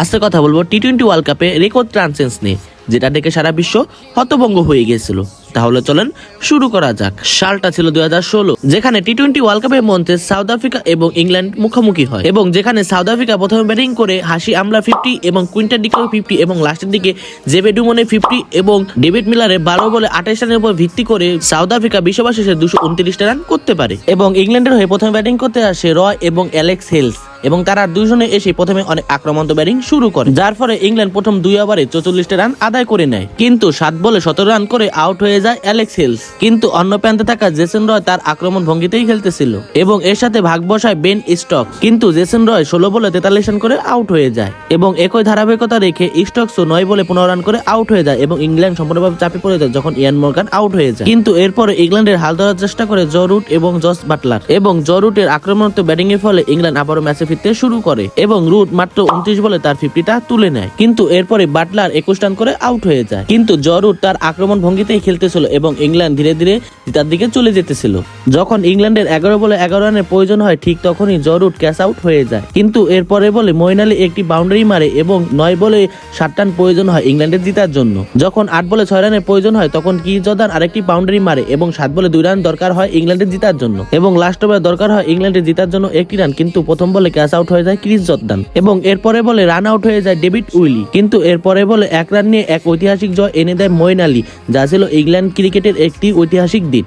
আজকে কথা বলবো টি-20 ওয়ার্ল্ড কাপে রেকর্ড রান চেঞ্জ নিয়ে, যেটা দেখে সারা বিশ্ব হতভম্ব হয়ে গিয়েছিল। তাহলে চলেন শুরু করা যাক। সালটা ছিল 2016, যেখানে টি-20 ওয়ার্ল্ড কাপের মঞ্চে সাউথ আফ্রিকা এবং ইংল্যান্ড মুখোমুখি হয় এবং যেখানে সাউথ আফ্রিকা প্রথমে ব্যাটিং করে হাসি আমলা 50 এবং কুইন্টন ডিকো 50 এবং লাস্টের দিকে জেবে ডুমনে 50 এবং ডেভিড মিলারের 12 বলে 28 রানের উপর ভিত্তি করে সাউথ আফ্রিকা বিশ্বকাপ শেষে 229 রান করতে পারে। এবং ইংল্যান্ডের হয়ে প্রথমে ব্যাটিং করতে আসে রয় এবং অ্যালেক্স হেলস, এবং তারা দুজনে এসে প্রথমে অনেক আক্রমণ ব্যাটিং শুরু করে, যার ফলে ইংল্যান্ড প্রথম 2 ওভারে 44 রান আদায় করে নেয়। কিন্তু 7 বলে 17 রান করে আউট হয়ে যায় অ্যালেক্স হেলস। কিন্তু অন্য প্রান্তে থাকা জেসন রয় তার আক্রমণ ভঙ্গিতেই খেলতেছিল এবং এর সাথে ভাগ বসায় বেন স্টক, কিন্তু জেসন রয় 16 বলে 43 রান করে আউট হয়ে যায়। এবং একই ধারাবাহিকতা রেখে স্টকসও 9 বলে 15 রান করে আউট হয়ে যায় এবং ইংল্যান্ড সম্পূর্ণভাবে চাপে পড়ে যায় যখন ইয়ান মর্গান আউট হয়ে যায়। কিন্তু এরপরে ইংল্যান্ডের হাল ধরার চেষ্টা করে জ রুট এবং জস বাটলার, এবং জ রুটের আক্রমণাত্মক ব্যাটিং এর ফলে ইংল্যান্ড আবারও ম্যাচে ফিরতে শুরু করে এবং রুট মাত্র 29 বলে তার 50টা তুলে নেয়। কিন্তু এরপরে বাটলার 21 রান করে আউট হয়ে যায়। কিন্তু জ রুট তার আক্রমণ ভঙ্গিতেই খেলতেছিল এবং ইংল্যান্ড ধীরে ধীরে জেতার দিকে চলে যেতেছিল। যখন ইংল্যান্ডের 11 বলে 11 রানের প্রয়োজন হয়, ঠিক তখনই জ রুট ক্যাচ আউট হয়ে যায়। কিন্তু এরপরে বলে মঈন আলী একটি বাউন্ডারি মারে এবং 9 বলে 7 রান প্রয়োজন হয় ইংল্যান্ডের জেতার জন্য। যখন 8 বলে 6 রানের প্রয়োজন হয়, তখন কি জর্দান আরেকটি বাউন্ডারি মারে এবং 7 বলে 2 রান দরকার হয় ইংল্যান্ডের জেতার জন্য। এবং লাস্ট ওভারে দরকার হয় ইংল্যান্ডের জেতার জন্য 1টি রান, কিন্তু প্রথম বলে ক্যাচ আউট হয়ে যায় ক্রিস জর্দান এবং এরপরে বলে রান আউট হয়ে যায় ডেভিড উইলি। কিন্তু এরপরে বলে 1 রান নিয়ে এক ঐতিহাসিক জয় এনে দেয় মঈন আলী, যা ছিল ইংল্যান্ড ক্রিকেটের একটি ঐতিহাসিক দিন।